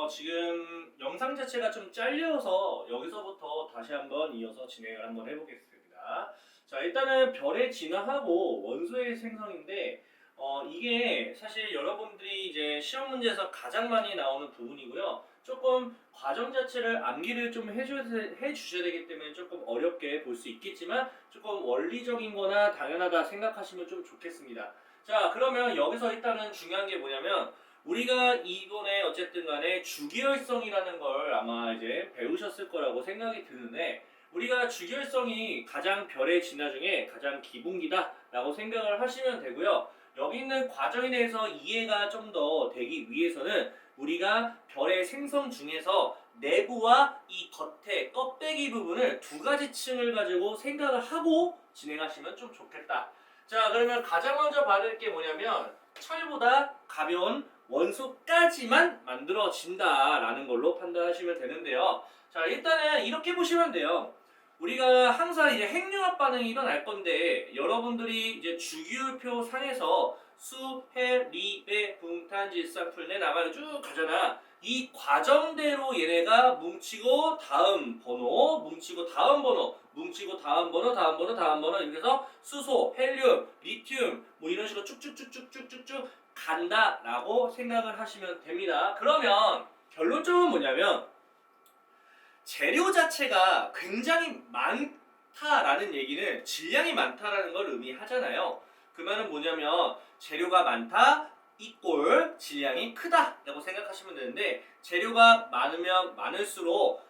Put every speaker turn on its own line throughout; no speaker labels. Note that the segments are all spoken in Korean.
지금 영상 자체가 좀 잘려서 여기서부터 다시 한번 이어서 진행을 한번 해보겠습니다. 자, 일단은 별의 진화하고 원소의 생성인데, 이게 사실 여러분들이 이제 시험 문제에서 가장 많이 나오는 부분이고요. 조금 과정 자체를 암기를 좀 해주셔야 되기 때문에 조금 어렵게 볼 수 있겠지만, 조금 원리적인 거나 당연하다 생각하시면 좀 좋겠습니다. 자, 그러면 여기서 일단은 중요한 게 뭐냐면, 우리가 이번에 어쨌든 간에 주기율성이라는 걸 아마 이제 배우셨을 거라고 생각이 드는데, 우리가 주기율성이 가장 별의 진화 중에 가장 기본기다라고 생각을 하시면 되고요. 여기 있는 과정에 대해서 이해가 좀 더 되기 위해서는 우리가 별의 생성 중에서 내부와 이 겉에 껍데기 부분을 두 가지 층을 가지고 생각을 하고 진행하시면 좀 좋겠다. 자, 그러면 가장 먼저 받을 게 뭐냐면 철보다 가벼운 원소까지만 만들어진다라는 걸로 판단하시면 되는데요. 자, 일단은 이렇게 보시면 돼요. 우리가 항상 이제 핵융합 반응이 일어날 건데, 여러분들이 이제 주기율표 상에서 수, 해, 리, 배, 붕, 탄, 지, 쌍, 풀, 내, 나가 쭉 가잖아. 이 과정대로 얘네가 뭉치고 다음 번호, 뭉치고 다음 번호, 뭉치고 다음 번호, 다음 번호, 다음 번호, 이래서 수소, 헬륨, 리튬 뭐 이런 식으로 쭉쭉쭉쭉쭉쭉쭉 간다라고 생각을 하시면 됩니다. 그러면 결론적으로 뭐냐면 재료 자체가 굉장히 많다라는 얘기는 질량이 많다라는 걸 의미하잖아요. 그 말은 뭐냐면 재료가 많다 이꼴 질량이 크다라고 생각하시면 되는데, 재료가 많으면 많을수록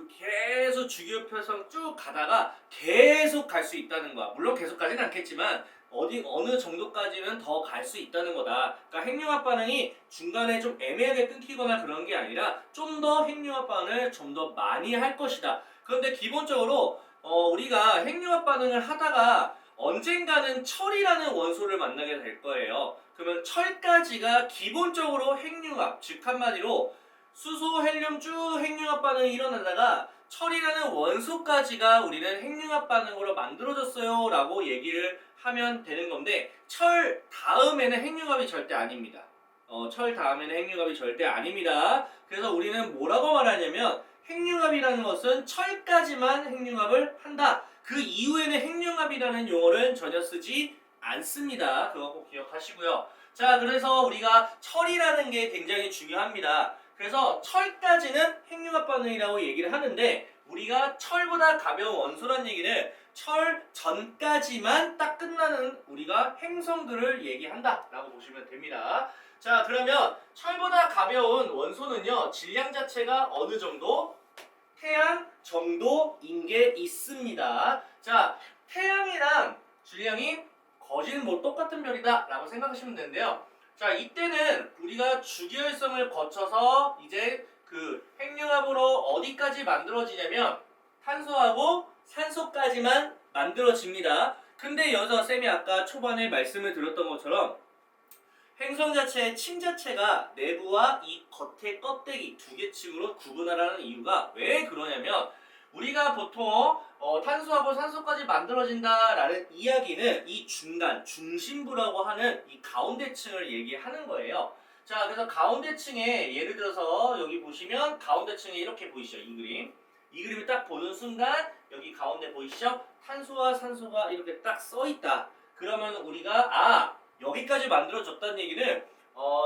계속 주기율표상 쭉 가다가 계속 갈 수 있다는 거야. 물론 계속 가지는 않겠지만 어느 정도까지는 더 갈 수 있다는 거다. 그러니까 핵융합 반응이 중간에 좀 애매하게 끊기거나 그런 게 아니라 좀 더 핵융합 반응을 좀 더 많이 할 것이다. 그런데 기본적으로 우리가 핵융합 반응을 하다가 언젠가는 철이라는 원소를 만나게 될 거예요. 그러면 철까지가 기본적으로 핵융합, 즉 한마디로 수소, 헬륨 쭉 핵융합 반응이 일어나다가 철이라는 원소까지가 우리는 핵융합 반응으로 만들어졌어요 라고 얘기를 하면 되는 건데, 철 다음에는 핵융합이 절대 아닙니다. 철 다음에는 핵융합이 절대 아닙니다. 그래서 우리는 뭐라고 말하냐면 핵융합이라는 것은 철까지만 핵융합을 한다. 그 이후에는 핵융합이라는 용어를 전혀 쓰지 않습니다. 그거 꼭 기억하시고요. 자, 그래서 우리가 철이라는 게 굉장히 중요합니다. 그래서 철까지는 핵융합 반응이라고 얘기를 하는데, 우리가 철보다 가벼운 원소란 얘기는 철 전까지만 딱 끝나는 우리가 행성들을 얘기한다 라고 보시면 됩니다. 자, 그러면 철보다 가벼운 원소는요, 질량 자체가 어느 정도? 태양 정도인 게 있습니다. 자, 태양이랑 질량이 거진 뭐 똑같은 별이다 라고 생각하시면 되는데요. 자, 이때는 우리가 주기율성을 거쳐서 이제 그 핵융합으로 어디까지 만들어지냐면 탄소하고 산소까지만 만들어집니다. 근데 여기서 쌤이 아까 초반에 말씀을 드렸던 것처럼 행성 자체의 층 자체가 내부와 이 겉의 껍데기 두 개 층으로 구분하라는 이유가 왜 그러냐면, 우리가 보통 탄소하고 산소까지 만들어진다라는 이야기는 이 중간, 중심부라고 하는 이 가운데 층을 얘기하는 거예요. 자, 그래서 가운데 층에 예를 들어서 여기 보시면 가운데 층에 이렇게 보이시죠? 이 그림. 이 그림을 딱 보는 순간 여기 가운데 보이시죠? 탄소와 산소가 이렇게 딱 써 있다. 그러면 우리가 여기까지 만들어졌다는 얘기는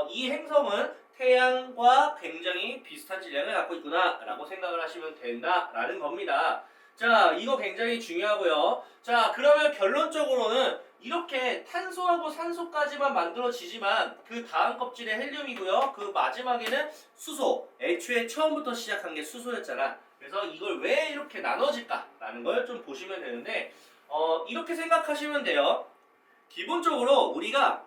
이 행성은 태양과 굉장히 비슷한 질량을 갖고 있구나 라고 생각을 하시면 된다라는 겁니다. 자, 이거 굉장히 중요하고요. 자, 그러면 결론적으로는 이렇게 탄소하고 산소까지만 만들어지지만 그 다음 껍질에 헬륨이고요. 그 마지막에는 수소. 애초에 처음부터 시작한 게 수소였잖아. 그래서 이걸 왜 이렇게 나눠질까라는 걸 좀 보시면 되는데, 이렇게 생각하시면 돼요. 기본적으로 우리가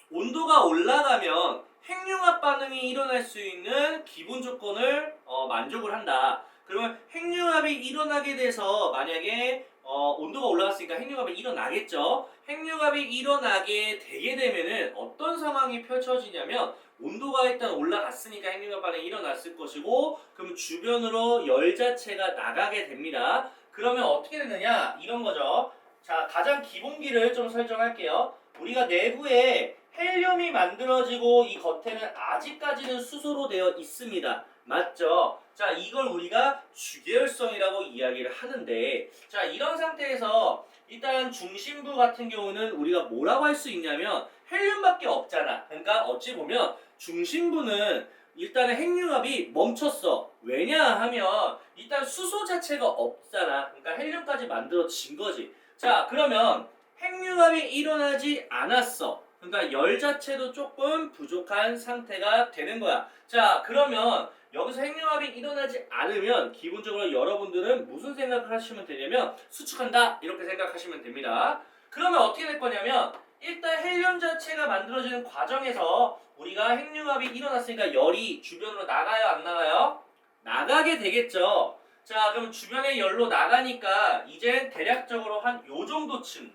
온도가 올라가면 핵융합 반응이 일어날 수 있는 기본 조건을 만족을 한다. 그러면 핵융합이 일어나게 돼서 만약에 온도가 올라갔으니까 핵융합이 일어나겠죠. 핵융합이 일어나게 되게 되면은 어떤 상황이 펼쳐지냐면, 온도가 일단 올라갔으니까 핵융합 반응이 일어났을 것이고, 그럼 주변으로 열 자체가 나가게 됩니다. 그러면 어떻게 되느냐? 이런 거죠. 자, 가장 기본기를 좀 설정할게요. 우리가 내부에 헬륨이 만들어지고 이 겉에는 아직까지는 수소로 되어 있습니다. 맞죠? 자, 이걸 우리가 주계열성이라고 이야기를 하는데, 자, 이런 상태에서 일단 중심부 같은 경우는 우리가 뭐라고 할 수 있냐면 헬륨밖에 없잖아. 그러니까 어찌 보면 중심부는 일단은 핵융합이 멈췄어. 왜냐 하면 일단 수소 자체가 없잖아. 그러니까 헬륨까지 만들어진 거지. 자, 그러면 핵융합이 일어나지 않았어. 그러니까 열 자체도 조금 부족한 상태가 되는 거야. 자, 그러면 여기서 핵융합이 일어나지 않으면 기본적으로 여러분들은 무슨 생각을 하시면 되냐면 수축한다 이렇게 생각하시면 됩니다. 그러면 어떻게 될 거냐면 일단 헬륨 자체가 만들어지는 과정에서 우리가 핵융합이 일어났으니까 열이 주변으로 나가요 안 나가요? 나가게 되겠죠. 자, 그럼 주변의 열로 나가니까 이제 대략적으로 한 요 정도층,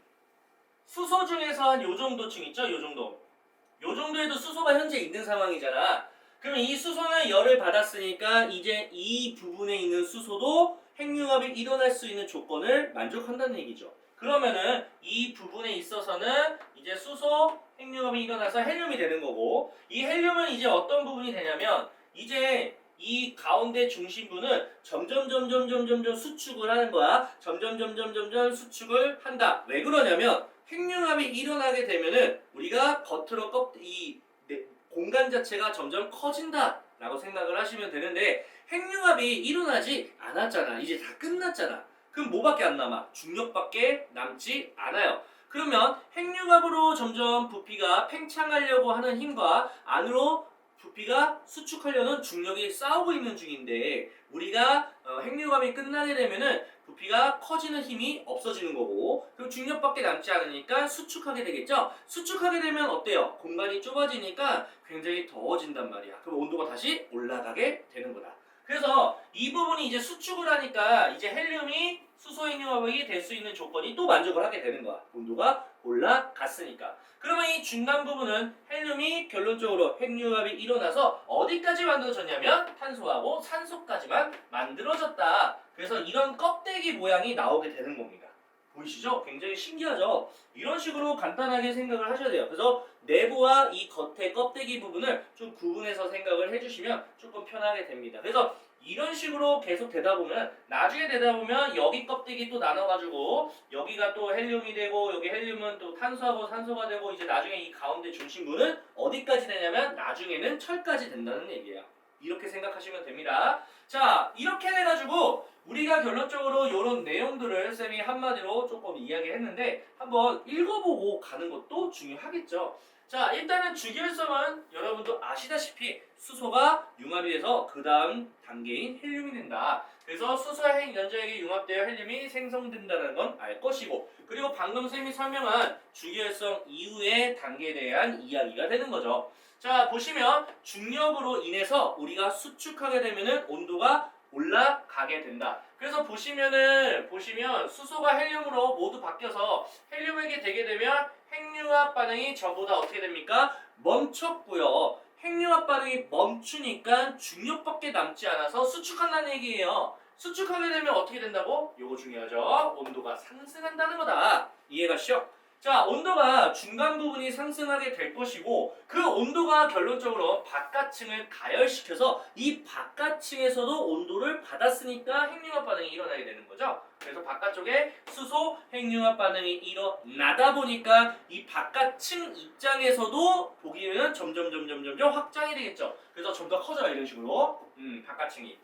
수소 중에서 한 요 정도층 있죠? 요 정도. 요 정도에도 수소가 현재 있는 상황이잖아. 그럼 이 수소는 열을 받았으니까 이제 이 부분에 있는 수소도 핵융합이 일어날 수 있는 조건을 만족한다는 얘기죠. 그러면은 이 부분에 있어서는 이제 수소 핵융합이 일어나서 헬륨이 되는 거고, 이 헬륨은 이제 어떤 부분이 되냐면 이제 이 가운데 중심부는 점점 수축을 하는 거야. 점점 수축을 한다. 왜 그러냐면 핵융합이 일어나게 되면은 우리가 겉으로 이 공간 자체가 점점 커진다라고 생각을 하시면 되는데 핵융합이 일어나지 않았잖아. 이제 다 끝났잖아. 그럼 뭐밖에 안 남아? 중력밖에 남지 않아요. 그러면 핵융합으로 점점 부피가 팽창하려고 하는 힘과 안으로 부피가 수축하려는 중력이 싸우고 있는 중인데 우리가 핵융합이 끝나게 되면은 부피가 커지는 힘이 없어지는 거고 그럼 중력밖에 남지 않으니까 수축하게 되겠죠. 수축하게 되면 어때요? 공간이 좁아지니까 굉장히 더워진단 말이야. 그럼 온도가 다시 올라가게 되는 거다. 그래서 이 부분이 이제 수축을 하니까 이제 헬륨이 수소 핵융합이 될 수 있는 조건이 또 만족을 하게 되는 거야. 온도가 올라갔으니까. 그러면 이 중간 부분은 헬륨이 결론적으로 핵융합이 일어나서 어디까지 만들어졌냐면 탄소하고 산소까지만 만들어졌다. 그래서 이런 껍데기 모양이 나오게 되는 겁니다. 보이시죠? 굉장히 신기하죠? 이런 식으로 간단하게 생각을 하셔야 돼요. 그래서 내부와 이 겉의 껍데기 부분을 좀 구분해서 생각을 해주시면 조금 편하게 됩니다. 그래서 이런 식으로 계속 되다 보면 나중에 되다 보면 여기 껍데기 또 나눠가지고 여기가 또 헬륨이 되고 여기 헬륨은 또 탄소하고 산소가 되고 이제 나중에 이 가운데 중심부는 어디까지 되냐면 나중에는 철까지 된다는 얘기예요. 이렇게 생각하시면 됩니다. 자, 이렇게 해가지고 우리가 결론적으로 이런 내용들을 쌤이 한마디로 조금 이야기했는데 한번 읽어보고 가는 것도 중요하겠죠. 자, 일단은 주기율성은 여러분도 아시다시피 수소가 융합이 돼서 그 다음 단계인 헬륨이 된다. 그래서 수소와 연자에게 융합되어 헬륨이 생성된다는 건 알 것이고 그리고 방금 쌤이 설명한 주기율성 이후의 단계에 대한 이야기가 되는 거죠. 자, 보시면 중력으로 인해서 우리가 수축하게 되면은 온도가 올라가게 된다. 그래서 보시면 수소가 헬륨으로 모두 바뀌어서 헬륨에게 되게 되면 핵융합 반응이 전부 다 어떻게 됩니까? 멈췄고요. 핵융합 반응이 멈추니까 중력밖에 남지 않아서 수축한다는 얘기예요. 수축하게 되면 어떻게 된다고? 요거 중요하죠. 온도가 상승한다는 거다. 이해가시죠? 자, 온도가 중간 부분이 상승하게 될 것이고 그 온도가 결론적으로 바깥층을 가열시켜서 이 바깥층에서도 온도를 받았으니까 핵융합 반응이 일어나게 되는 거죠. 그래서 바깥쪽에 수소 핵융합 반응이 일어나다 보니까 이 바깥층 입장에서도 보기에는 점점 확장이 되겠죠. 그래서 좀 더 커져요. 이런 식으로 바깥층이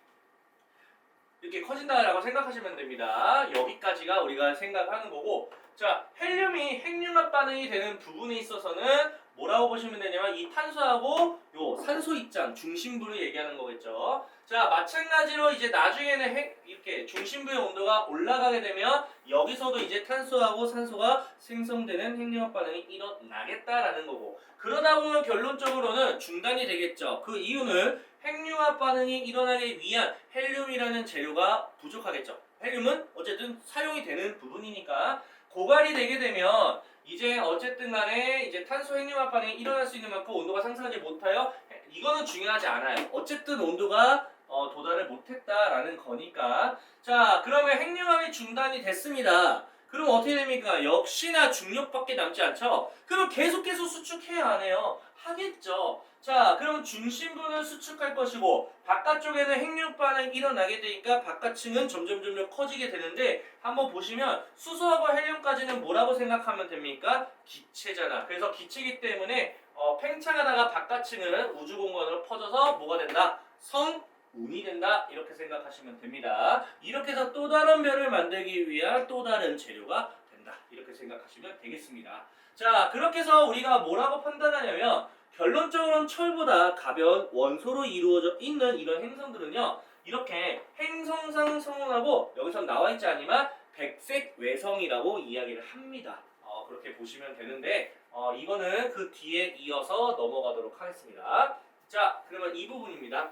이렇게 커진다라고 생각하시면 됩니다. 여기까지가 우리가 생각하는 거고 자, 헬륨이 핵융합 반응이 되는 부분에 있어서는 뭐라고 보시면 되냐면 이 탄소하고 요 산소 입장 중심부를 얘기하는 거겠죠. 자, 마찬가지로 이제 나중에는 이렇게 중심부의 온도가 올라가게 되면 여기서도 이제 탄소하고 산소가 생성되는 핵융합 반응이 일어나겠다라는 거고 그러다 보면 결론적으로는 중단이 되겠죠. 그 이유는 핵융합 반응이 일어나기 위한 헬륨이라는 재료가 부족하겠죠. 헬륨은 어쨌든 사용이 되는 부분이니까 고갈이 되게 되면 이제 어쨌든 간에 이제 탄소 핵융합 반응이 일어날 수 있는 만큼 온도가 상승하지 못하여 이거는 중요하지 않아요. 어쨌든 온도가 도달을 못했다라는 거니까 자, 그러면 핵융합이 중단이 됐습니다. 그럼 어떻게 됩니까? 역시나 중력밖에 남지 않죠? 그럼 계속해서 수축해야 안 해요? 하겠죠. 자, 그럼 중심부는 수축할 것이고 바깥쪽에는 핵융 반응이 일어나게 되니까 바깥층은 점점 커지게 되는데 한번 보시면 수소하고 헬륨까지는 뭐라고 생각하면 됩니까? 기체잖아. 그래서 기체이기 때문에 팽창하다가 바깥층은 우주공간으로 퍼져서 뭐가 된다? 성운이 된다. 이렇게 생각하시면 됩니다. 이렇게 해서 또 다른 별을 만들기 위한 또 다른 재료가 된다. 이렇게 생각하시면 되겠습니다. 자, 그렇게 해서 우리가 뭐라고 판단하냐면 결론적으로는 철보다 가벼운 원소로 이루어져 있는 이런 행성들은요. 이렇게 행성상 성운하고 여기서 나와 있지 않지만 백색 외성이라고 이야기를 합니다. 그렇게 보시면 되는데 이거는 그 뒤에 이어서 넘어가도록 하겠습니다. 자, 그러면 이 부분입니다.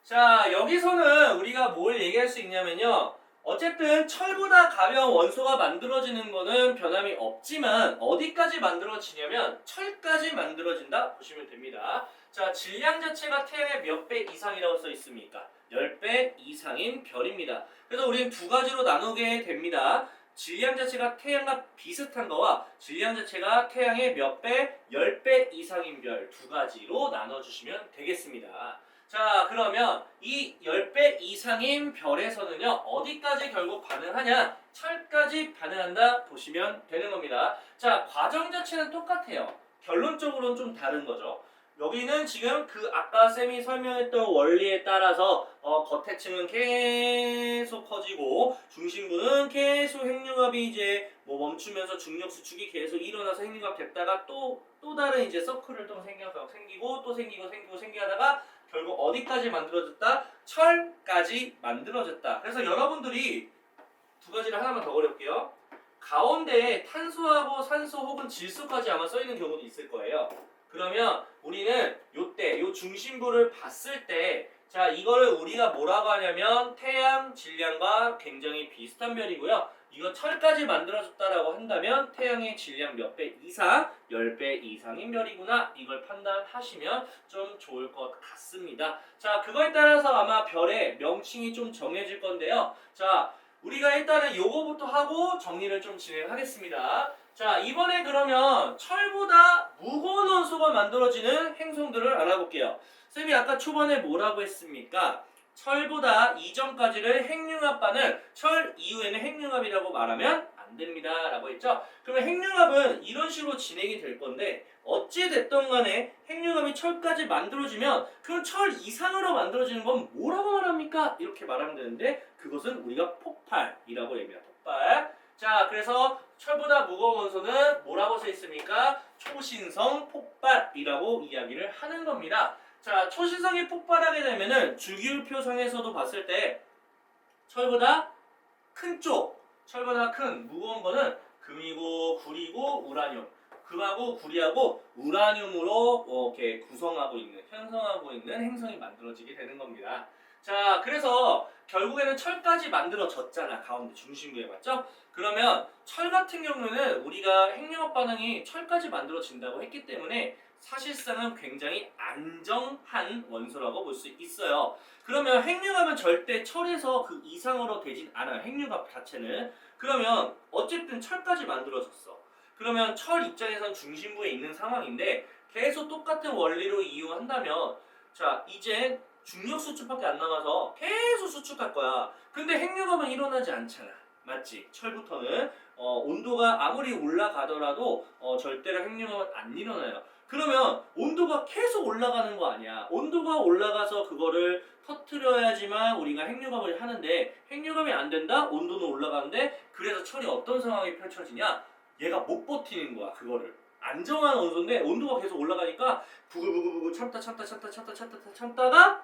자, 여기서는 우리가 뭘 얘기할 수 있냐면요. 어쨌든 철보다 가벼운 원소가 만들어지는 거는 변함이 없지만 어디까지 만들어지냐면 철까지 만들어진다 보시면 됩니다. 자, 질량 자체가 태양의 몇 배 이상이라고 써 있습니까? 10배 이상인 별입니다. 그래서 우리는 두 가지로 나누게 됩니다. 질량 자체가 태양과 비슷한 거와 질량 자체가 태양의 몇 배, 10배 이상인 별 두 가지로 나눠주시면 되겠습니다. 자, 그러면 이 10배 이상인 별에서는요, 어디까지 결국 반응하냐? 철까지 반응한다 보시면 되는 겁니다. 자, 과정 자체는 똑같아요. 결론적으로는 좀 다른 거죠. 여기는 지금 그 아까 쌤이 설명했던 원리에 따라서 겉에 층은 계속 커지고 중심부는 계속 핵융합이 이제 뭐 멈추면서 중력 수축이 계속 일어나서 핵융합 됐다가 또 다른 이제 서클을 또 생기고 또 생기고 하다가 결국 어디까지 만들어졌다? 철까지 만들어졌다. 그래서 여러분들이 두 가지를 하나만 더 그려볼게요. 가운데에 탄소하고 산소 혹은 질소까지 아마 써있는 경우도 있을 거예요. 그러면 우리는 요때 요 중심부를 봤을 때 자, 이거를 우리가 뭐라고 하냐면 태양 질량과 굉장히 비슷한 별이고요. 이거 철까지 만들어졌다라고 한다면 태양의 질량 몇 배 이상, 10배 이상인 별이구나. 이걸 판단하시면 좀 좋을 것 같습니다. 자, 그거에 따라서 아마 별의 명칭이 좀 정해질 건데요. 자, 우리가 일단은 요거부터 하고 정리를 좀 진행하겠습니다. 자, 이번에 그러면 철보다 무거운 원소가 만들어지는 행성들을 알아볼게요. 쌤이 아까 초반에 뭐라고 했습니까? 철보다 이전까지를 핵융합반을 철 이후에는 핵융합이라고 말하면 안 됩니다 라고 했죠. 그러면 핵융합은 이런 식으로 진행이 될 건데 어찌 됐던 간에 핵융합이 철까지 만들어지면 그럼 철 이상으로 만들어지는 건 뭐라고 말합니까? 이렇게 말하면 되는데 그것은 우리가 폭발이라고 얘기합니다. 폭발. 자, 그래서 철보다 무거운 원소는 뭐라고 써 있습니까? 초신성 폭발이라고 이야기를 하는 겁니다. 자, 초신성이 폭발하게 되면은 주기율표상에서도 봤을 때 철보다 큰 쪽, 철보다 큰 무거운 거는 금이고 구리고 우라늄. 금하고 구리하고 우라늄으로 이렇게 구성하고 있는, 형성하고 있는 행성이 만들어지게 되는 겁니다. 자, 그래서 결국에는 철까지 만들어졌잖아. 가운데 중심부에 맞죠? 그러면 철 같은 경우는 우리가 핵융합 반응이 철까지 만들어진다고 했기 때문에 사실상은 굉장히 안정한 원소라고 볼 수 있어요. 그러면 핵융합은 절대 철에서 그 이상으로 되진 않아요. 핵융합 자체는. 그러면 어쨌든 철까지 만들어졌어. 그러면 철 입장에선 중심부에 있는 상황인데 계속 똑같은 원리로 이용한다면 자, 이제 중력 수축밖에 안 남아서 계속 수축할 거야. 근데 핵융합은 일어나지 않잖아. 맞지? 철부터는 온도가 아무리 올라가더라도 절대로 핵융합은 안 일어나요. 그러면 온도가 계속 올라가는 거 아니야. 온도가 올라가서 그거를 터트려야지만 우리가 핵융합을 하는데 핵융합이 안 된다? 온도는 올라가는데 그래서 철이 어떤 상황이 펼쳐지냐? 얘가 못 버티는 거야. 그거를. 안정한 온도인데 온도가 계속 올라가니까 부글부글 참다가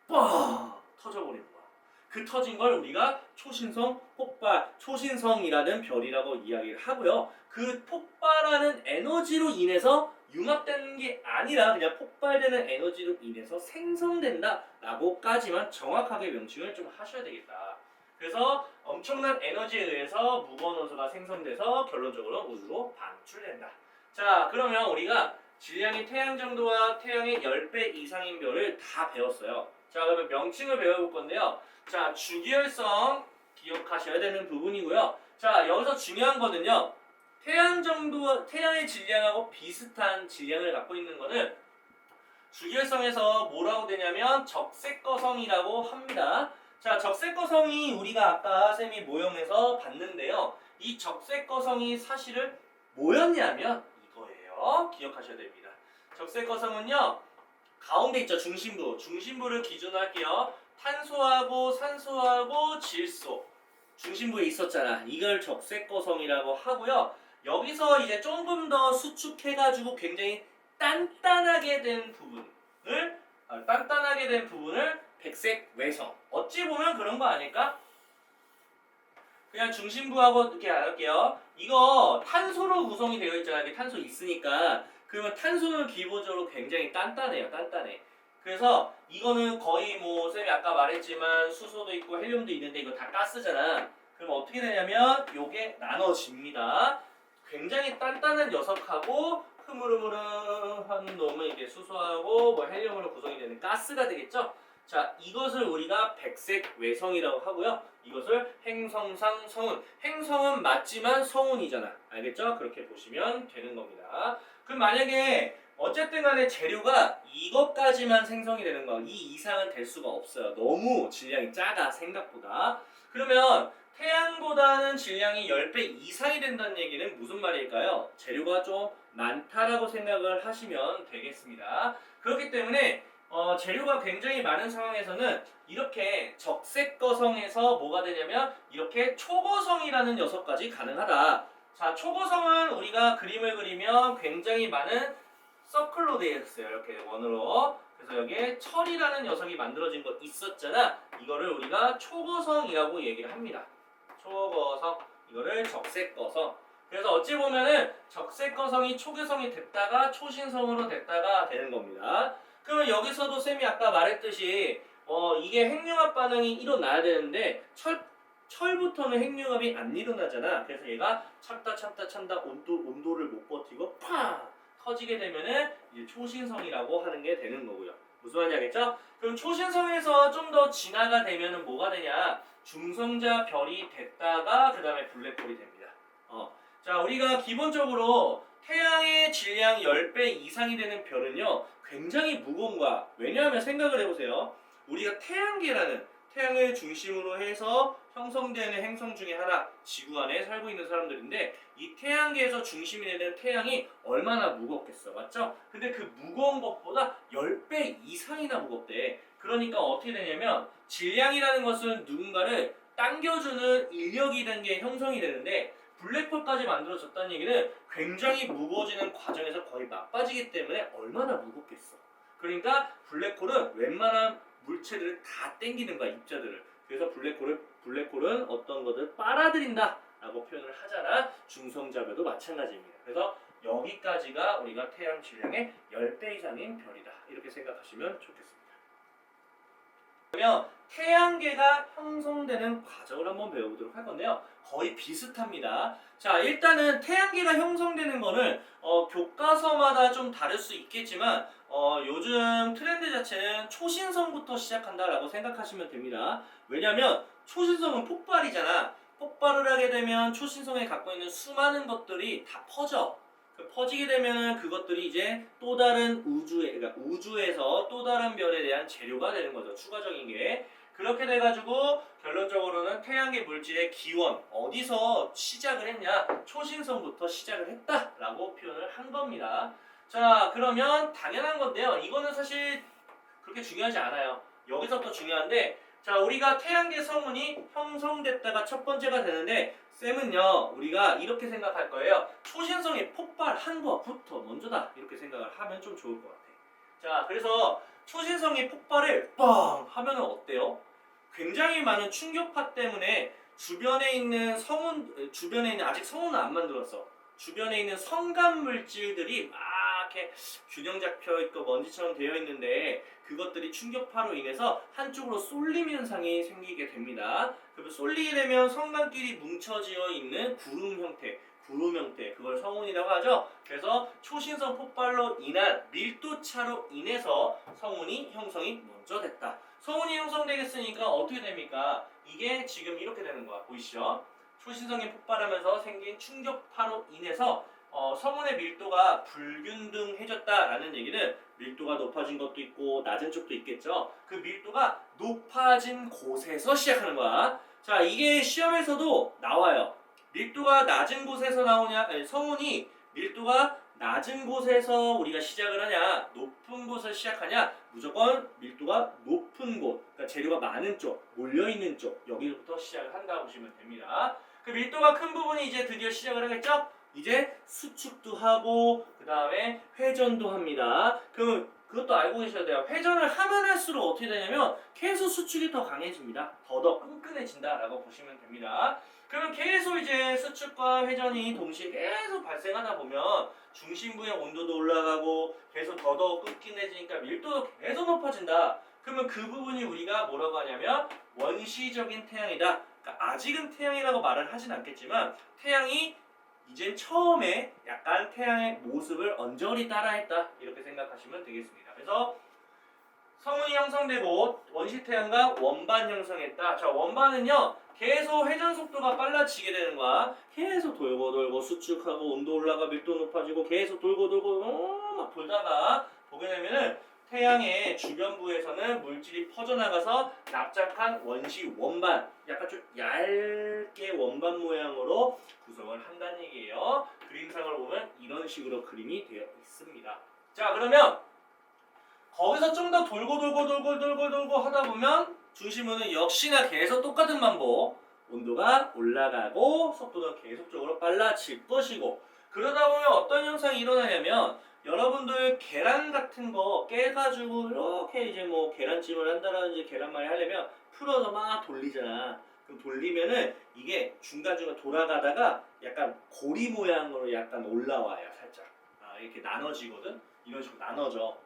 빡 터져버리는 거야. 그 터진 걸 우리가 초신성 폭발, 초신성이라는 별이라고 이야기를 하고요. 그 폭발하는 에너지로 인해서 융합되는 게 아니라 그냥 폭발되는 에너지로 인해서 생성된다 라고까지만 정확하게 명칭을 좀 하셔야 되겠다. 그래서 엄청난 에너지에 의해서 무거운 원소가 생성돼서 결론적으로 우주로 방출된다. 자, 그러면 우리가 질량이 태양 정도와 태양의 10배 이상인 별을 다 배웠어요. 자, 그러면 명칭을 배워볼 건데요. 자, 주기율성 기억하셔야 되는 부분이고요. 자, 여기서 중요한 거는요. 태양의 질량하고 비슷한 질량을 갖고 있는 거는 주기율성에서 뭐라고 되냐면 적색거성이라고 합니다. 자, 적색거성이 우리가 아까 쌤이 모형에서 봤는데요. 이 적색거성이 사실은 뭐였냐면 이거예요. 기억하셔야 됩니다. 적색거성은요. 가운데 있죠. 중심부를 기준으로 할게요. 탄소하고 산소하고 질소. 중심부에 있었잖아. 이걸 적색거성이라고 하고요. 여기서 이제 조금 더 수축해가지고 굉장히 단단하게 된 부분을 백색 외성. 어찌 보면 그런 거 아닐까? 그냥 중심부하고 이렇게 나눌게요. 이거 탄소로 구성이 되어 있잖아. 이게 탄소 있으니까. 그러면 탄소는 기본적으로 굉장히 단단해요. 단단해. 그래서 이거는 거의 뭐 쌤이 아까 말했지만 수소도 있고 헬륨도 있는데 이거 다 가스잖아. 그럼 어떻게 되냐면 요게 나눠집니다. 굉장히 단단한 녀석하고 흐물흐물한 놈은 이게 수소하고 뭐 헬륨으로 구성이 되는 가스가 되겠죠. 자, 이것을 우리가 백색 외성이라고 하고요. 이것을 행성상 성운. 행성은 맞지만 성운이잖아. 알겠죠? 그렇게 보시면 되는 겁니다. 그럼 만약에 어쨌든 간에 재료가 이것까지만 생성이 되는 거, 이 이상은 될 수가 없어요. 너무 질량이 작아, 생각보다. 그러면 태양보다는 질량이 10배 이상이 된다는 얘기는 무슨 말일까요? 재료가 좀 많다라고 생각을 하시면 되겠습니다. 그렇기 때문에 재료가 굉장히 많은 상황에서는 이렇게 적색거성에서 뭐가 되냐면 이렇게 초거성이라는 녀석까지 가능하다. 자, 초거성은 우리가 그림을 그리면 굉장히 많은 서클로 되어 있어요. 이렇게 원으로. 그래서 여기에 철이라는 녀석이 만들어진 거 있었잖아. 이거를 우리가 초거성이라고 얘기를 합니다. 초거성. 이거를 적색거성. 그래서 어찌 보면은 적색거성이 초계성이 됐다가 초신성으로 됐다가 되는 겁니다. 그러면 여기서도 쌤이 아까 말했듯이 이게 핵융합 반응이 일어나야 되는데 철부터는 핵융합이 안 일어나잖아. 그래서 얘가 참다 온도를 못 버티고 팍 터지게 되면은 이제 초신성이라고 하는 게 되는 거고요. 무슨 말인지 알겠죠? 그럼 초신성에서 좀 더 진화가 되면은 뭐가 되냐? 중성자 별이 됐다가 그 다음에 블랙홀이 됩니다. 자, 우리가 기본적으로 태양의 질량 10배 이상이 되는 별은요 굉장히 무거운 거야. 왜냐하면 생각을 해보세요. 우리가 태양을 중심으로 해서 형성되는 행성 중에 하나, 지구 안에 살고 있는 사람들인데 이 태양계에서 중심이 되는 태양이 얼마나 무겁겠어, 맞죠? 근데 그 무거운 것보다 10배 이상이나 무겁대. 그러니까 어떻게 되냐면 질량이라는 것은 누군가를 당겨주는 인력이라는 게 형성이 되는데 블랙홀까지 만들어졌다는 얘기는 굉장히 무거워지는 과정에서 거의 막빠지기 때문에 얼마나 무겁겠어. 그러니까 블랙홀은 웬만한 물체들을 다 땡기는 거야, 입자들을. 그래서 블랙홀은 어떤 것을 빨아들인다 라고 표현을 하잖아. 중성자별도 마찬가지입니다. 그래서 여기까지가 우리가 태양 질량의 10배 이상인 별이다. 이렇게 생각하시면 좋겠습니다. 그러면 태양계가 형성되는 과정을 한번 배워보도록 할 건데요. 거의 비슷합니다. 자, 일단은 태양계가 형성되는 거는 교과서마다 좀 다를 수 있겠지만 요즘 트렌드 자체는 초신성부터 시작한다라고 생각하시면 됩니다. 왜냐하면 초신성은 폭발이잖아. 폭발을 하게 되면 초신성에 갖고 있는 수많은 것들이 다 퍼져. 퍼지게 되면은 그것들이 이제 또 다른 그러니까 우주에서 또 다른 별에 대한 재료가 되는 거죠. 추가적인 게. 그렇게 돼가지고 결론적으로는 태양계 물질의 기원 어디서 시작을 했냐? 초신성부터 시작을 했다라고 표현을 한 겁니다. 자, 그러면 당연한 건데요. 이거는 사실 그렇게 중요하지 않아요. 여기서부터 중요한데, 자, 우리가 태양계 성운이 형성됐다가 첫 번째가 되는데 쌤은요 우리가 이렇게 생각할 거예요. 초신성이 폭발한 것부터 먼저다 이렇게 생각을 하면 좀 좋을 것 같아. 자, 그래서 초신성이 폭발을 빵 하면은 어때요? 굉장히 많은 충격파 때문에 주변에 있는 아직 성운은 안 만들었어. 주변에 있는 성간 물질들이 막 이렇게 균형 잡혀 있고 먼지처럼 되어 있는데 그것들이 충격파로 인해서 한쪽으로 쏠림 현상이 생기게 됩니다. 그리고 쏠리게 되면 성간끼리 뭉쳐지어 있는 구름 형태, 그걸 성운이라고 하죠. 그래서 초신성 폭발로 인한 밀도차로 인해서 성운이 형성이 먼저 됐다. 성운이 형성되겠으니까 어떻게 됩니까? 이게 지금 이렇게 되는 거야. 보이시죠? 초신성이 폭발하면서 생긴 충격파로 인해서 성운의 밀도가 불균등해졌다라는 얘기는 밀도가 높아진 것도 있고 낮은 쪽도 있겠죠. 그 밀도가 높아진 곳에서 시작하는 거야. 자, 이게 시험에서도 나와요. 밀도가 낮은 곳에서 나오냐, 아니, 성운이 밀도가 낮은 곳에서 우리가 시작을 하냐, 높은 곳을 시작하냐, 무조건 밀도가 높은 곳, 그러니까 재료가 많은 쪽, 몰려있는 쪽, 여기부터 시작을 한다고 보시면 됩니다. 그 밀도가 큰 부분이 이제 드디어 시작을 하겠죠? 이제 수축도 하고 그 다음에 회전도 합니다. 그럼 그것도 알고 계셔야 돼요. 회전을 하면 할수록 어떻게 되냐면 계속 수축이 더 강해집니다. 더더 끈끈해진다라고 보시면 됩니다. 그러면 계속 이제 수축과 회전이 동시에 계속 발생하다 보면 중심부의 온도도 올라가고 계속 더더욱 끈끈해지니까 밀도도 계속 높아진다. 그러면 그 부분이 우리가 뭐라고 하냐면 원시적인 태양이다. 그러니까 아직은 태양이라고 말을 하진 않겠지만 태양이 이젠 처음에 약간 태양의 모습을 언저리 따라했다 이렇게 생각하시면 되겠습니다. 그래서 성운이 형성되고 원시태양과 원반 형성했다. 자, 원반은요 계속 회전 속도가 빨라지게 되는 거야. 계속 돌고 돌고 수축하고 온도 올라가 밀도 높아지고 계속 돌고 돌고 막 돌다가 보게 되면은 태양의 주변부에서는 물질이 퍼져나가서 납작한 원시 원반, 약간 좀 얇게 원반 모양으로 구성을 한다는 얘기예요. 그림상을 보면 이런 식으로 그림이 되어 있습니다. 자, 그러면 거기서 좀 더 돌고 하다 보면 중심부는 역시나 계속 똑같은 반복, 온도가 올라가고 속도는 계속적으로 빨라질 것이고, 그러다 보면 어떤 현상이 일어나냐면 여러분들 계란 같은 거 깨가지고 이렇게 이제 뭐 계란찜을 한다든지 계란말이 하려면 풀어서 막 돌리잖아. 그럼 돌리면은 이게 중간중간 돌아가다가 약간 고리 모양으로 약간 올라와요. 살짝. 이렇게 나눠지거든. 이런 식으로 나눠져.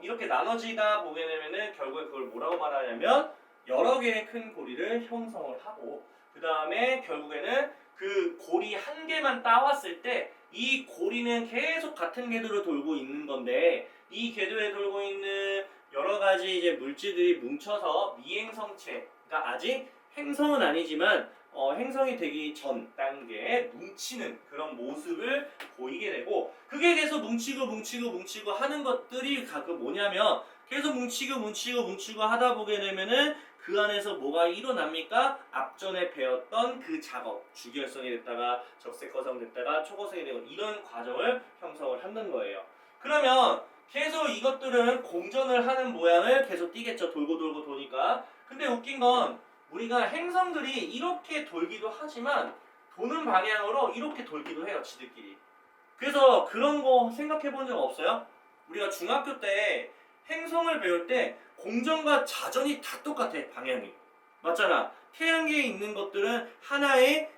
이렇게 나눠지다 보게 되면은 결국에 그걸 뭐라고 말하냐면 여러 개의 큰 고리를 형성을 하고, 그 다음에 결국에는 그 고리 한 개만 따왔을 때 이 고리는 계속 같은 궤도로 돌고 있는 건데, 이 궤도에 돌고 있는 여러 가지 이제 물질들이 뭉쳐서 미행성체, 그러니까 아직 행성은 아니지만 행성이 되기 전 단계에 뭉치는 그런 모습을 보이게 되고, 그게 계속 뭉치고 하는 것들이 가끔 뭐냐면 계속 뭉치고 하다 보게 되면은 그 안에서 뭐가 일어납니까? 앞전에 배웠던 그 작업, 주기혈성이 됐다가 적색거성 됐다가 초거성이 되고 이런 과정을 형성을 하는 거예요. 그러면 계속 이것들은 공전을 하는 모양을 계속 띠겠죠. 돌고 도니까. 근데 웃긴 건 우리가 행성들이 이렇게 돌기도 하지만 도는 방향으로 이렇게 돌기도 해요. 지들끼리. 그래서 그런 거 생각해 본 적 없어요? 우리가 중학교 때 행성을 배울 때 공전과 자전이 다 똑같아. 방향이. 맞잖아. 태양계에 있는 것들은 하나의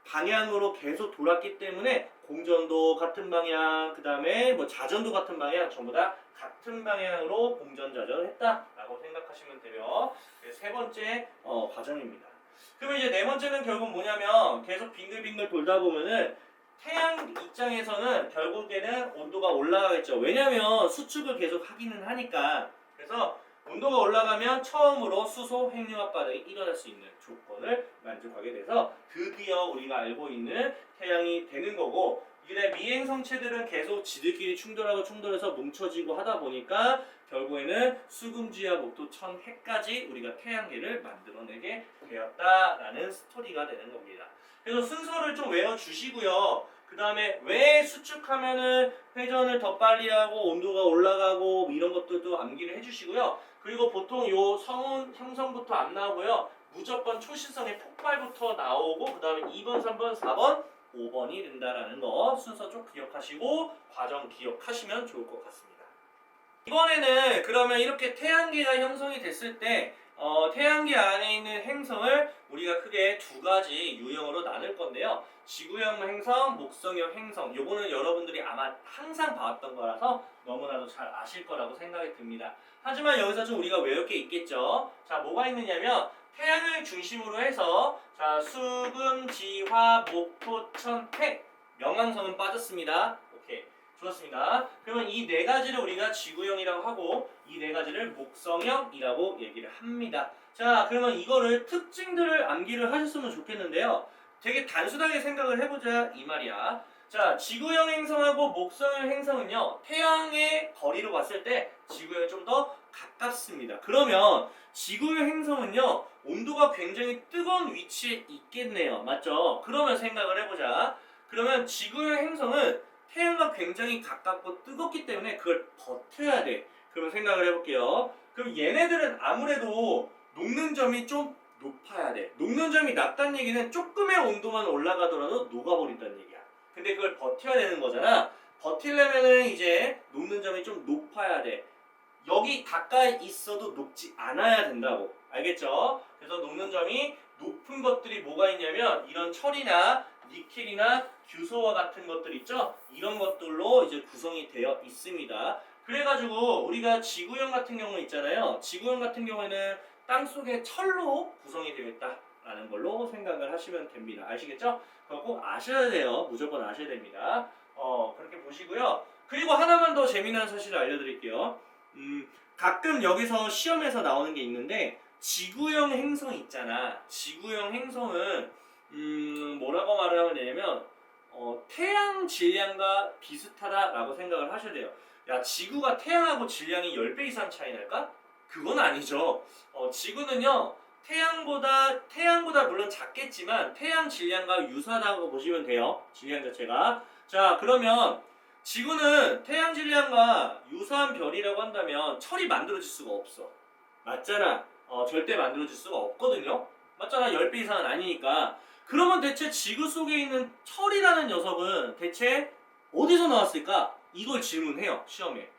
방향으로 계속 돌았기 때문에 공전도 같은 방향, 그 다음에 뭐 자전도 같은 방향, 전부 다 같은 방향으로 공전 자전을 했다라고 생각하시면 돼요. 세 번째 과정입니다. 그러면 이제 네 번째는 결국 뭐냐면 계속 빙글빙글 돌다 보면은 태양 입장에서는 결국에는 온도가 올라가겠죠. 왜냐면 수축을 계속 하기는 하니까. 그래서 온도가 올라가면 처음으로 수소 핵융합 반응이 일어날 수 있는 조건을 만족하게 돼서 드디어 우리가 알고 있는 태양이 되는 거고, 이게 미행성체들은 계속 지들끼리 충돌해서 뭉쳐지고 하다 보니까 결국에는 수금지와 목도 천해까지 우리가 태양계를 만들어내게 되었다라는 스토리가 되는 겁니다. 그래서 순서를 좀 외워주시고요. 그 다음에 왜 수축하면은 회전을 더 빨리 하고 온도가 올라가고 이런 것들도 암기를 해주시고요. 그리고 보통 요 성운 형성부터 안 나오고요. 무조건 초신성의 폭발부터 나오고 그 다음에 2번, 3번, 4번, 5번이 된다라는 거 순서 좀 기억하시고 과정 기억하시면 좋을 것 같습니다. 이번에는 그러면 이렇게 태양계가 형성이 됐을 때 태양계 안에 있는 행성을 우리가 크게 두 가지 유형으로 나눌 건데요. 지구형 행성, 목성형 행성. 요거는 여러분들이 아마 항상 봐왔던 거라서 너무나도 잘 아실 거라고 생각이 듭니다. 하지만 여기서 좀 우리가 외울 게 있겠죠. 자, 뭐가 있느냐면 태양을 중심으로 해서 자, 수금, 지화, 목, 토, 천, 해. 명왕성은 빠졌습니다. 오케이. 좋았습니다. 그러면 이 네 가지를 우리가 지구형이라고 하고 이 네 가지를 목성형이라고 얘기를 합니다. 자, 그러면 이거를 특징들을 암기를 하셨으면 좋겠는데요. 되게 단순하게 생각을 해보자 이 말이야. 자, 지구형 행성하고 목성형 행성은요, 태양의 거리로 봤을 때 지구형이 좀 더 가깝습니다. 그러면 지구형 행성은요, 온도가 굉장히 뜨거운 위치에 있겠네요. 맞죠? 그러면 생각을 해보자. 그러면 지구형 행성은 태양과 굉장히 가깝고 뜨겁기 때문에 그걸 버텨야 돼. 그럼 생각을 해볼게요. 그럼 얘네들은 아무래도 녹는 점이 좀 높아야 돼. 녹는 점이 낮다는 얘기는 조금의 온도만 올라가더라도 녹아버린다는 얘기야. 근데 그걸 버텨야 되는 거잖아. 버틸려면은 이제 녹는 점이 좀 높아야 돼. 여기 가까이 있어도 녹지 않아야 된다고. 알겠죠? 그래서 녹는 점이 높은 것들이 뭐가 있냐면 이런 철이나 니켈이나 규소와 같은 것들 있죠? 이런 것들로 이제 구성이 되어 있습니다. 그래가지고 우리가 지구형 같은 경우 있잖아요. 지구형 같은 경우에는 땅속에 철로 구성이 되어 있다라는 걸로 생각을 하시면 됩니다. 아시겠죠? 그거 꼭 아셔야 돼요. 무조건 아셔야 됩니다. 그렇게 보시고요. 그리고 하나만 더 재미난 사실을 알려드릴게요. 가끔 여기서 시험에서 나오는 게 있는데 지구형 행성 있잖아. 지구형 행성은 뭐라고 말을 하면 되냐면 태양 질량과 비슷하다라고 생각을 하셔야 돼요. 야, 지구가 태양하고 질량이 10배 이상 차이 날까? 그건 아니죠. 지구는요, 태양보다 물론 작겠지만 태양 질량과 유사하다고 보시면 돼요. 질량 자체가. 자, 그러면 지구는 태양 질량과 유사한 별이라고 한다면 철이 만들어질 수가 없어. 맞잖아. 절대 만들어질 수가 없거든요. 맞잖아. 10배 이상은 아니니까. 그러면 대체 지구 속에 있는 철이라는 녀석은 대체 어디서 나왔을까? 이걸 질문해요. 시험에.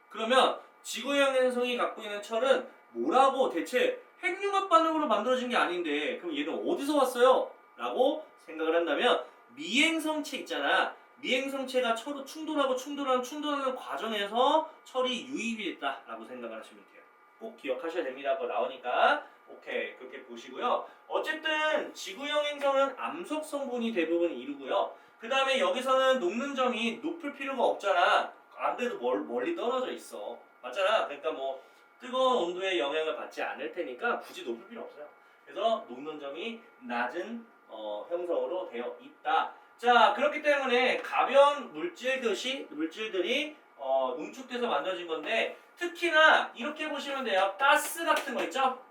그러면 지구형 행성이 갖고 있는 철은 뭐라고 대체 핵융합 반응으로 만들어진 게 아닌데 그럼 얘는 어디서 왔어요? 라고 생각을 한다면 미행성체 있잖아. 미행성체가 철로 충돌하는 과정에서 철이 유입이 됐다라고 생각을 하시면 돼요. 꼭 기억하셔야 됩니다. 그거 나오니까. 오케이, 그렇게 보시고요. 어쨌든 지구형 행성은 암석 성분이 대부분 이루고요. 그 다음에 여기서는 녹는 점이 높을 필요가 없잖아. 안 그래도 멀리 떨어져 있어. 맞잖아. 그러니까 뭐 뜨거운 온도의 영향을 받지 않을 테니까 굳이 높을 필요 없어요. 그래서 녹는 점이 낮은 형성으로 되어 있다. 자, 그렇기 때문에 가벼운 물질들이 응축돼서 만들어진 건데 특히나 이렇게 보시면 돼요. 가스 같은 거 있죠?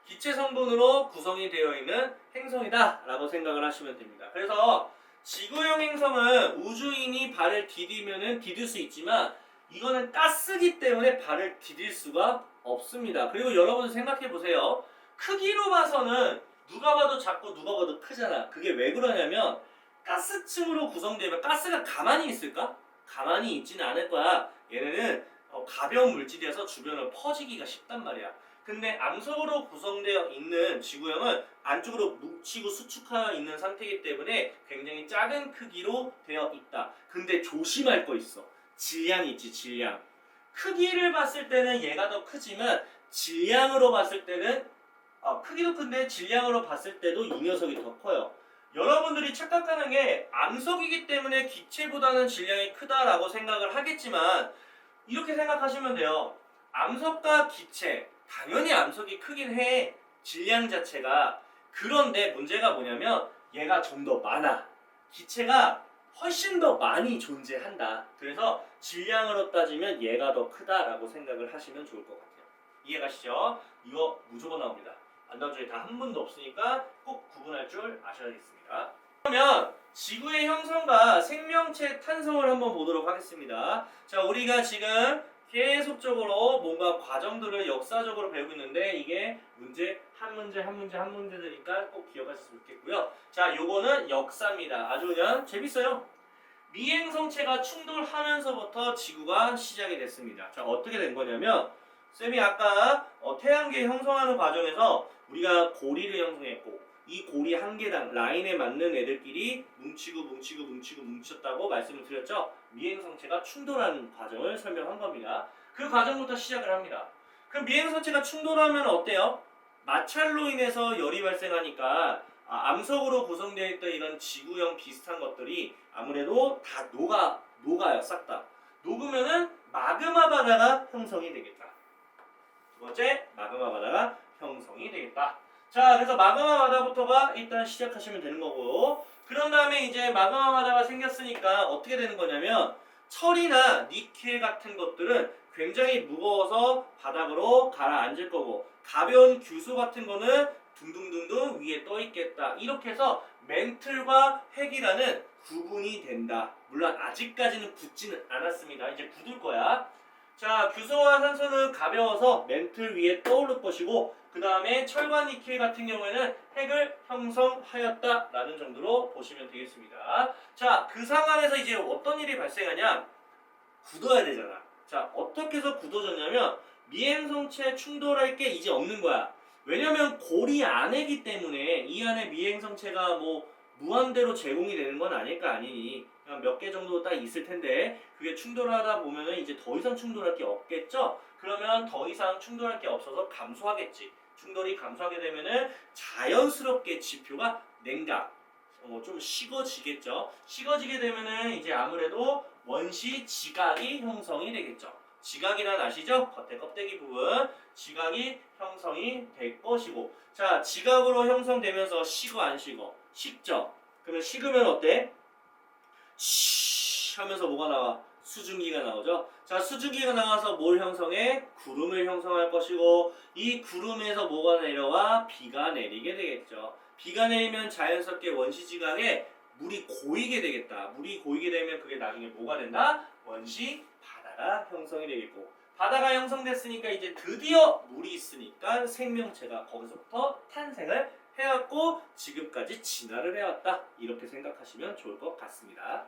기체 성분으로 구성이 되어 있는 행성이다 라고 생각을 하시면 됩니다. 그래서 지구형 행성은 우주인이 발을 디디면은 디딜 수 있지만 이거는 가스기 때문에 발을 디딜 수가 없습니다. 그리고 여러분 생각해 보세요. 크기로 봐서는 누가 봐도 작고 누가 봐도 크잖아. 그게 왜 그러냐면 가스층으로 구성되면 가스가 가만히 있을까? 가만히 있지는 않을 거야. 얘네는 가벼운 물질이어서 주변으로 퍼지기가 쉽단 말이야. 근데 암석으로 구성되어 있는 지구형은 안쪽으로 뭉치고 수축하여 있는 상태이기 때문에 굉장히 작은 크기로 되어 있다. 근데 조심할 거 있어. 질량이 있지, 질량. 크기를 봤을 때는 얘가 더 크지만 질량으로 봤을 때는 크기도 큰데 질량으로 봤을 때도 이 녀석이 더 커요. 여러분들이 착각하는 게 암석이기 때문에 기체보다는 질량이 크다라고 생각을 하겠지만 이렇게 생각하시면 돼요. 암석과 기체, 당연히 암석이 크긴 해. 질량 자체가. 그런데 문제가 뭐냐면 얘가 좀 더 많아. 기체가 훨씬 더 많이 존재한다. 그래서 질량으로 따지면 얘가 더 크다라고 생각을 하시면 좋을 것 같아요. 이해가시죠? 이거 무조건 나옵니다. 안 나온 적이 다 한 번도 없으니까 꼭 구분할 줄 아셔야겠습니다. 그러면 지구의 형성과 생명체 탄생을 한번 보도록 하겠습니다. 자, 우리가 지금 계속적으로 뭔가 과정들을 역사적으로 배우고 있는데 이게 한 문제들이니까 꼭 기억하셨으면 좋겠고요. 자, 요거는 역사입니다. 아주 그냥 재밌어요. 미행성체가 충돌하면서부터 지구가 시작이 됐습니다. 자, 어떻게 된 거냐면 쌤이 아까 태양계 형성하는 과정에서 우리가 고리를 형성했고 이 고리 한 개당 라인에 맞는 애들끼리 뭉치고 뭉쳤다고 말씀을 드렸죠. 미행성체가 충돌하는 과정을 설명한 겁니다. 그 과정부터 시작을 합니다. 그럼 미행성체가 충돌하면 어때요? 마찰로 인해서 열이 발생하니까 암석으로 구성되어 있던 이런 지구형 비슷한 것들이 아무래도 다 녹아요. 싹 다. 녹으면은 마그마 바다가 형성이 되겠다. 두 번째, 마그마 바다가 형성이 되겠다. 자, 그래서 마그마 바다부터가 일단 시작하시면 되는 거고, 그런 다음에 이제 마그마 바다가 생겼으니까 어떻게 되는 거냐면 철이나 니켈 같은 것들은 굉장히 무거워서 바닥으로 가라앉을 거고, 가벼운 규소 같은 거는 둥둥둥둥 위에 떠 있겠다. 이렇게 해서 멘틀과 핵이라는 구분이 된다. 물론 아직까지는 굳지는 않았습니다. 이제 굳을 거야. 자, 규소와 산소는 가벼워서 멘틀 위에 떠오를 것이고, 그 다음에 철과 니켈 같은 경우에는 핵을 형성하였다라는 정도로 보시면 되겠습니다. 자, 그 상황에서 이제 어떤 일이 발생하냐? 굳어야 되잖아. 자, 어떻게 해서 굳어졌냐면 미행성체 충돌할 게 이제 없는 거야. 왜냐면 골이 안에기 때문에 이 안에 미행성체가 뭐 무한대로 제공이 되는 건 아닐 거 아니니 그냥 몇 개 정도 딱 있을 텐데 그게 충돌하다 보면은 이제 더 이상 충돌할 게 없겠죠? 그러면 더 이상 충돌할 게 없어서 감소하겠지. 충돌이 감소하게 되면은 자연스럽게 지표가 냉각, 좀 식어지겠죠. 식어지게 되면은 이제 아무래도 원시 지각이 형성이 되겠죠. 지각이란 아시죠? 겉에 껍데기 부분 지각이 형성이 될 것이고, 자, 지각으로 형성되면서 식어 안 식어? 식죠. 그러면 식으면 어때? 쉬 하면서 뭐가 나와? 수증기가 나오죠. 자, 수증기가 나와서 뭘 형성해? 구름을 형성할 것이고, 이 구름에서 뭐가 내려와? 비가 내리게 되겠죠. 비가 내리면 자연스럽게 원시지각에 물이 고이게 되겠다. 물이 고이게 되면 그게 나중에 뭐가 된다? 원시 바다가 형성이 되겠고, 바다가 형성됐으니까 이제 드디어 물이 있으니까 생명체가 거기서부터 탄생을 해왔고 지금까지 진화를 해왔다. 이렇게 생각하시면 좋을 것 같습니다.